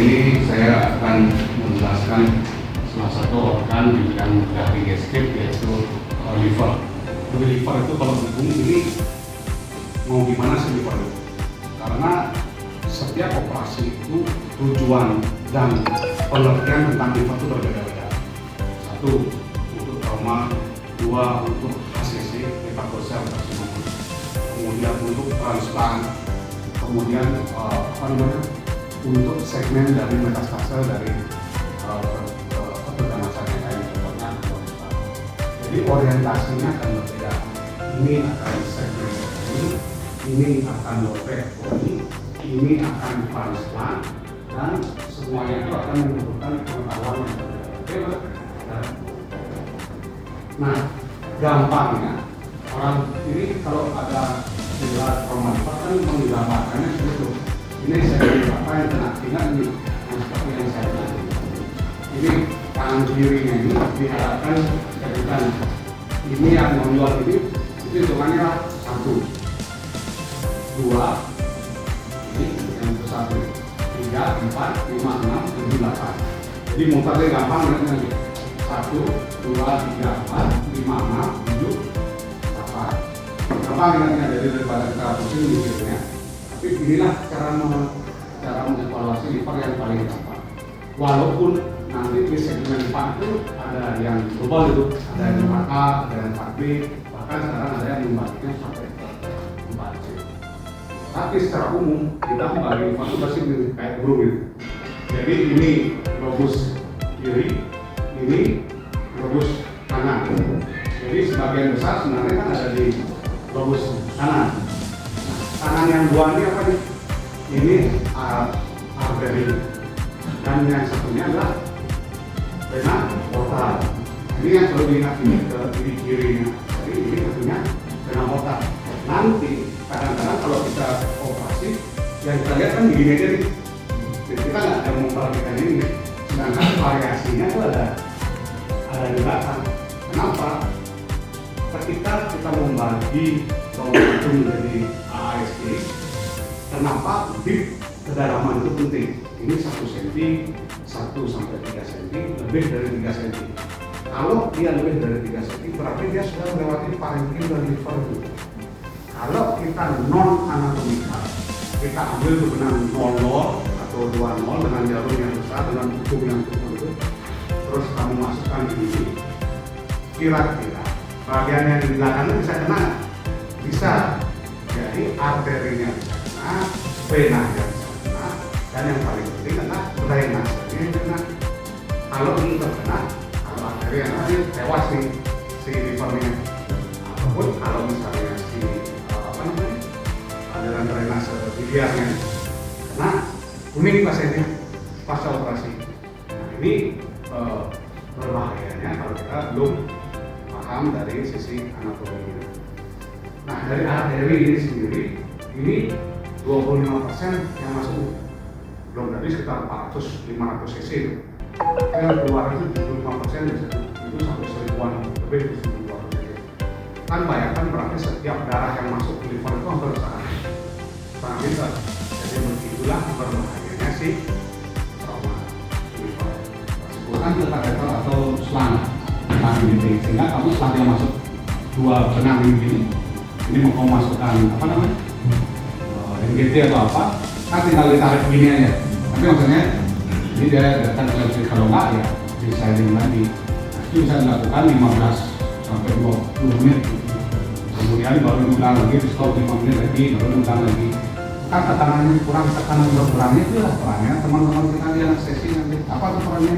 ini saya akan menjelaskan salah satu organ di bidang bedah digestif, yaitu liver. Liver itu kalau bingung ini mau gimana sih liver itu? Karena setiap operasi itu tujuan dan pengertian tentang liver itu berbeda-beda. Satu, untuk trauma. Dua, untuk HCC, hepatosel karsinomas. Kemudian untuk transplant. Kemudian untuk segmen dari metastase dari keberganasannya kayak contohnya kolesterol. Jadi orientasinya akan berbeda. Ini akan segmen ini akan lobe, ini akan transplant, dan semuanya itu akan membutuhkan pengetahuan yang berbeda. Nah, gampangnya orang ini kalau ada gejala trauma kan menggambarkannya seperti itu. Ini saya apa yang kena tinggal ini, seperti yang saya bilang. Ini tangan kirinya ini diharapkan kedudukan ini yang menjual ini itu hitungannya 1, 2, ini yang besar 3, 4, 5, 6, 7, 8. Jadi mutarnya gampang nanti 1, 2, 3, 4, 5, 6, 7, 8. Gampang ingatnya daripada kita pusing mikirnya. Tapi inilah cara mengevaluasi liver yang paling gampang. Walaupun nanti di segmen 4 itu ada yang global itu, ada yang 4A, ada yang 4B, bahkan sekarang ada yang membaginya sampai 4C. Tapi secara umum kita membagi liver itu pasti kayak burung gitu. Jadi ini lobus kiri, ini lobus kanan. Jadi sebagian besar sebenarnya kan ada di lobus kanan. Nah, kanan yang dua ini apa nih? Ini arteri. Dan yang satunya adalah vena porta. Ini yang perlu diingat ini ke kiri-kirinya. Jadi ini tentunya vena porta. Nanti kadang-kadang kalau kita operasi, yang kita lihat kan begini aja nih. Jadi kita nggak ada memperhatikan ini. Sedangkan variasinya itu ada di belakang. Kenapa? Ketika kita membagi itu menjadi AASD, kenapa deep kedalaman itu penting? Ini 1 cm, 1 sampai 3 cm, lebih dari 3 cm. Kalau dia lebih dari 3 cm, berarti dia sudah melewati parenkim dan liver itu. Kalau kita non anatomikal, kita ambil benang 00 atau 20 dengan jarum yang besar, dengan ujung yang kecil itu, terus kamu masukkan di sini, kira-kira bagian yang di belakang itu bisa kena? Bisa. Jadi arterinya bisa kena, venanya bisa kena, dan yang paling penting adalah drainasenya yang kena. Kalau ini terkena, kalau arterinya nanti tewas nih si livernya. Ataupun kalau misalnya si aliran drainase biliarnya kena, kuning pasiennya pasca operasi. Nah ini berbahayanya kalau kita belum paham dari sisi anatominya. Nah dari arteri ini sendiri, ini 25% yang masuk, belum tadi sekitar 400-500 cc itu. Yang keluar itu 75% itu sampai 1000-an lebih dari 1000 cc. Kan bayangkan berarti setiap darah yang masuk ke liver itu hampir sangat besar. Jadi begitulah berbahayanya sih trauma liver. Sebutkan filter atau selang ini, sehingga kamu setelah dia masuk 2 benang ini mau kamu masukkan apa namanya NGT atau apa, kan tinggal ditarik begini aja. Tapi maksudnya ini dia datang ke kalau enggak ya designing lagi. Nah, itu bisa dilakukan 15 sampai 20 menit. Kemudian baru diulang lagi, di stop 5 menit lagi, baru diulang lagi. Kan tekanannya kurang, tekanan berkurangnya itu lah perannya. Teman-teman kita lihat sesi nanti apa tuh perannya?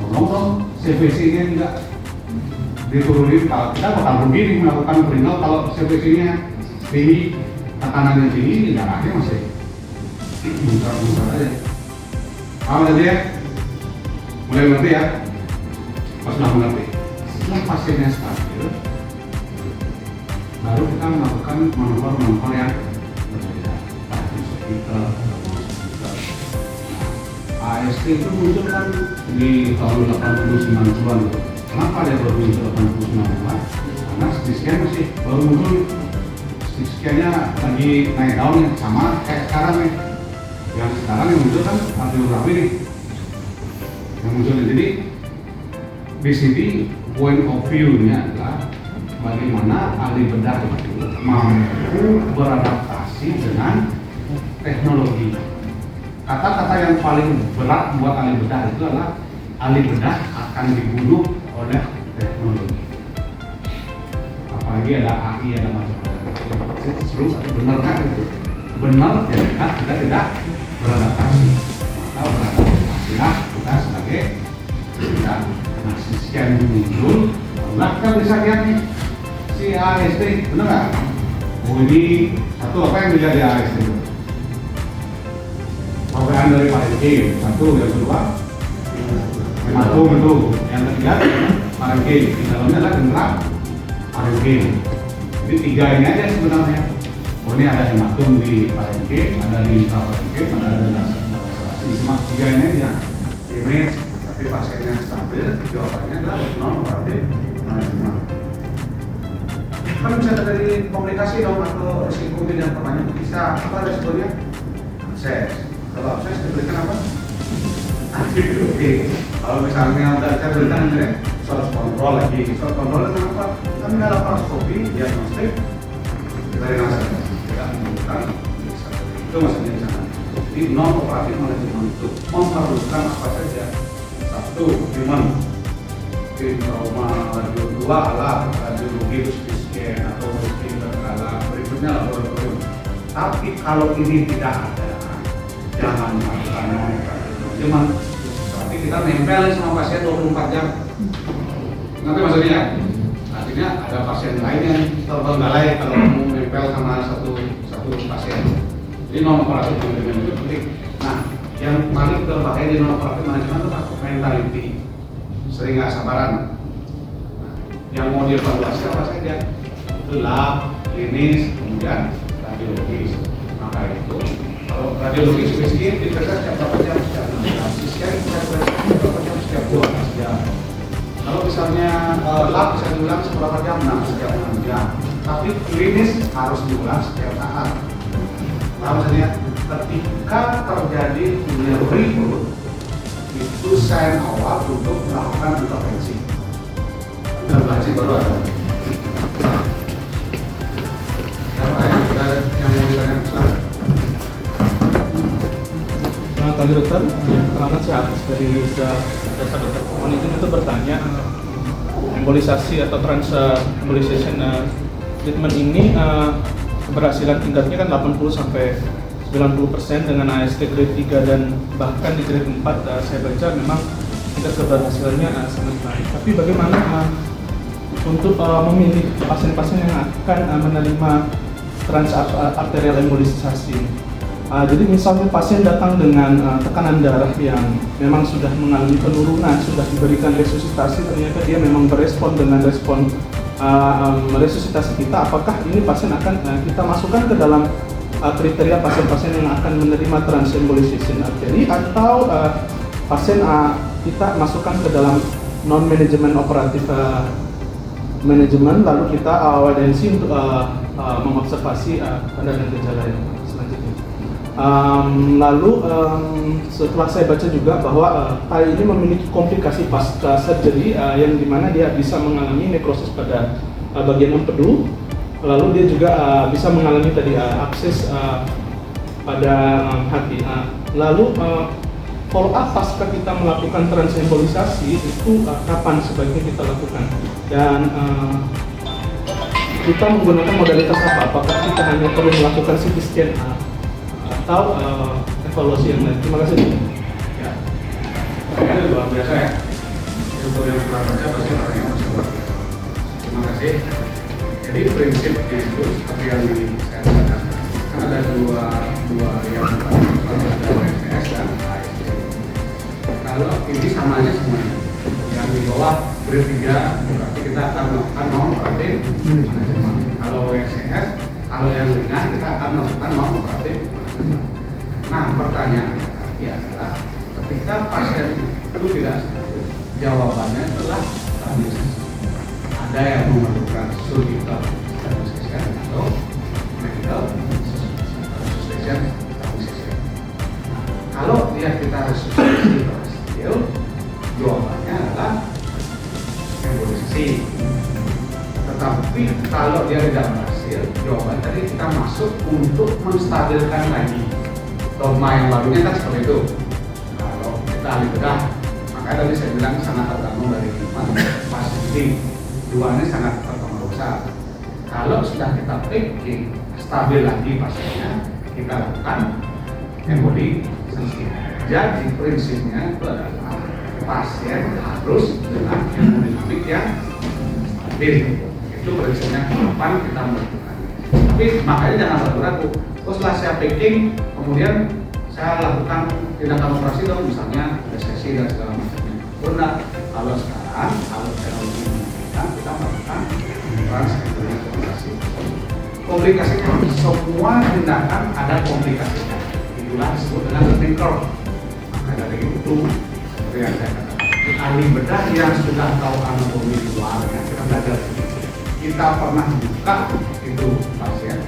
Tolong dong CVC-nya juga diturunin. Kalau kita bakal begini melakukan renal, kalau CVC-nya tinggi, tekanannya tinggi, darahnya masih muncul aja. Paham tadi ya? Mulai mengerti ya? Pas sudah mengerti, setelah pasiennya stabil, baru kita melakukan manuver-manuver yang berbeda. Kita AST itu muncul kan di tahun 80-90-an. Kenapa dia baru muncul 80-90-an? Karena CT scan masih baru muncul, CT scan-nya lagi naik daun ya, sama kayak sekarang nih. Yang sekarang yang muncul kan angiografi nih, yang muncul. Jadi di sini point of view-nya adalah bagaimana ahli bedah itu mampu beradaptasi dengan teknologi. Kata-kata yang paling berat buat ahli bedah itu adalah ahli bedah akan dibunuh oleh teknologi. Apalagi ada AI, ada macam-macam. Seru, benar kan itu? Benar, ya kita tidak beradaptasi. Maka beradaptasilah kita sebagai kita masih sekian muncul. Nah, kita bisa lihat nih si AST, benar nggak? Oh, ini satu apa yang menjadi AST itu? Pemberian dari Pak satu, yang kedua hematom itu, yang ketiga parenkim, di dalamnya adalah dendra parenkim. Jadi tiga ini aja sebenarnya. Oh, ini ada hematom di parenkim, ada di parenkim, ada di semak tiga ini aja. Image, tapi pasiennya stabil, jawabannya adalah non-operatif manajemen. Kan bisa dari komunikasi dong, atau risiko yang pertanyaan bisa apa resikonya? Akses. Kalau akses diberikan apa? Oke. Kalau misalnya udah saya berikan ini source control lagi. Source control itu apa? Kan nggak ada paraskopi, diagnostik dari NASA. Tidak menggunakan itu maksudnya di sana. Jadi non operatif manajemen itu memerlukan apa saja. Satu, human. Tim trauma, radio 2 alat, radiologi, scan atau mungkin alat berikutnya laboratorium. Tapi kalau ini tidak ada, jangan melakukan non-operatif. Berarti kita nempel sama pasien 24 jam. Nanti maksudnya? Artinya ada pasien lain yang terbengkalai kalau mau nempel sama satu pasien. Jadi non-operatif manajemen itu penting. Nah, yang paling berbahaya di non-operatif manajemen itu apa? Mentality. Sering nggak sabaran. Nah, yang mau dievaluasi apa saja? Itu lab, klinis, kemudian radiologis. Maka itu kalau radiologis miskin diperiksa setiap berapa jam? Setiap 6 jam. Scan berapa jam? Setiap 12 jam. Kalau misalnya lab bisa diulang seberapa jam? Nah, setiap 6 jam. Tapi klinis harus diulang setiap saat. Nah, maksudnya ketika terjadi nyeri itu sign awal untuk melakukan intervensi. Intervensi baru ada. Yang mau ditanya besar. Tadi dokter, terangkat saya atas dari dasar dokter Monitor itu bertanya embolisasi atau transembolization treatment ini keberhasilan tingkatnya kan 80-90% dengan AST grade 3 dan bahkan di grade 4 saya baca memang tingkat keberhasilannya sangat baik. Tapi bagaimana untuk memilih pasien-pasien yang akan menerima transarterial embolisasi? Jadi misalnya pasien datang dengan tekanan darah yang memang sudah mengalami penurunan, sudah diberikan resusitasi, ternyata dia memang berespon dengan respon resusitasi kita, apakah ini pasien akan kita masukkan ke dalam kriteria pasien-pasien yang akan menerima transembolization arteri, atau pasien kita masukkan ke dalam non-manajemen operatif manajemen, lalu kita wadensi untuk mengobservasi tanda dan gejala yang selanjutnya. Setelah saya baca juga bahwa TAI ini memiliki komplikasi pasca surgery yang dimana dia bisa mengalami nekrosis pada bagian empedu, lalu dia juga bisa mengalami tadi abses pada hati. Lalu follow up pasca kita melakukan transembolisasi itu kapan sebaiknya kita lakukan, dan kita menggunakan modalitas apa? Apakah kita hanya perlu melakukan CT scan atau evaluasi yang lain? Terima kasih. Ya, ini luar biasa ya. Untuk yang pernah baca pasti orangnya masih luar biasa. Terima kasih. Jadi prinsipnya itu seperti yang saya katakan, kan ada dua yang ada OSS dan AST. Kalau ini sama aja semuanya. Yang di bawah grade 3 berarti kita akan melakukan non-operatif manajemen. Kalau OSS, kalau yang ringan kita akan melakukan non-operatif. Nah, pertanyaan adalah ketika pasien itu tidak stabil, jawabannya adalah stabilisasi. Ada yang memerlukan surgical stabilisation atau medical stabilisation. berhasil, jawaban tadi kita masuk untuk menstabilkan lagi dogma yang barunya kan seperti itu. Kalau kita ahli bedah, makanya tadi saya bilang sangat tergantung dari lingkungan pasti dua ini sangat berpengaruh besar. Kalau sudah kita packing stabil lagi pasiennya, kita lakukan embolisasi. Jadi prinsipnya itu adalah pasien harus dengan hemodinamik yang stabil. Itu prinsipnya kapan kita melakukan. Tapi makanya jangan ragu-ragu. Terus setelah saya packing, kemudian saya lakukan tindakan operasi dong, misalnya resesi dan segala macamnya. Benar. Kalau sekarang, kalau teknologi memungkinkan, kita melakukan transplantasi. Komplikasinya semua tindakan ada komplikasinya. Itulah disebut dengan learning curve. Maka dari itu, seperti yang saya katakan, ahli bedah yang sudah tahu anatomi luarnya, kita belajar. Kita pernah buka itu pasien,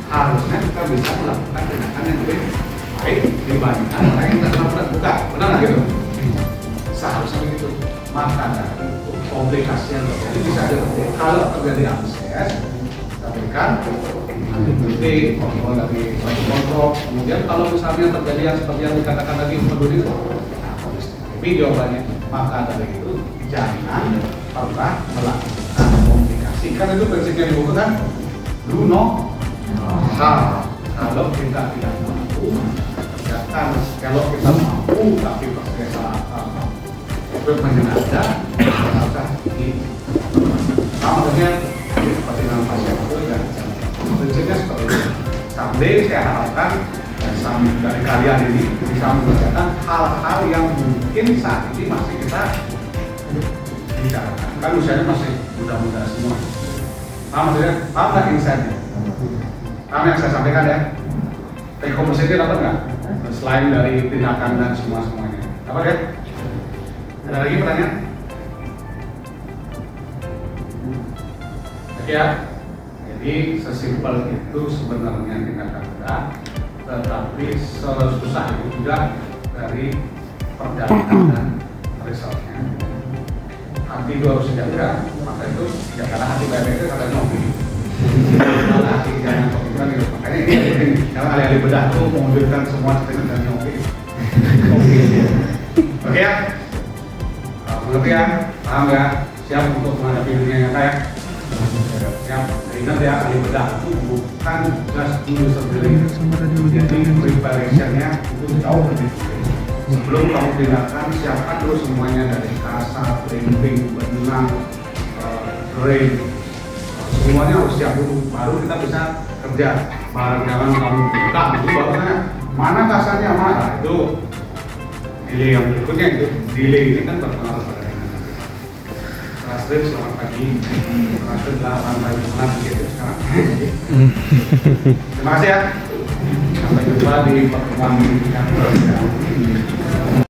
harusnya kita bisa melakukan tindakan yang lebih baik dibandingkan orang yang tidak pernah buka. Benar nggak gitu? Seharusnya begitu. Maka dari itu komplikasi yang terjadi bisa terjadi. Kalau terjadi abses, kita berikan antibiotik, kontrol dari suatu kontrol. Kemudian kalau misalnya terjadi yang seperti yang dikatakan tadi peduli, tapi jawabannya maka dari itu jangan pernah melakukan komplikasi. Kan itu prinsipnya di buku kan? Do no harm. Kalau kita tidak mampu, kerjakan. Kalau kita mampu tapi perkesa equipment ada, maka di sama dengan seperti dalam pasien itu dan prinsipnya seperti itu. Sampai saya harapkan dari kalian ini bisa mengerjakan hal-hal yang mungkin saat ini masih kita bicarakan. Kan usianya masih muda-muda semua. Paham maksudnya? Paham nggak insight-nya? Paham yang saya sampaikan ya? Take home message dapat nggak? Selain dari tindakan dan semuanya. Dapat ya? Ada lagi pertanyaan? Oke ya? Jadi sesimpel itu sebenarnya tindakan bedah, tetapi sesusah itu juga dari perjalanan dan resultnya. Hati itu harus dijaga, maka itu ya karena hati baik itu kata ngopi. Kalau hati jangan ngopi kan gitu. Makanya ini penting. Karena ahli bedah itu mewujudkan semua statement dan ngopi. Oke ya? Mengerti ya? Paham ya? Siap untuk menghadapi dunia nyata ya? Siap. Ingat ya, ahli bedah itu bukan just do surgery. Jadi preparationnya itu jauh lebih penting. Sebelum kamu tindakan, siapkan dulu semuanya dari kasar, limping, benang, drain. Semuanya harus siap dulu, baru kita bisa kerja. Barang jangan kamu buka itu baru mana kasarnya mana itu delay yang berikutnya itu delay ini kan berpengaruh pada Rasrid selamat pagi, Rasrid 8 pagi gitu sekarang. Terima kasih ya. Sampai jumpa di pertemuan yang berikutnya.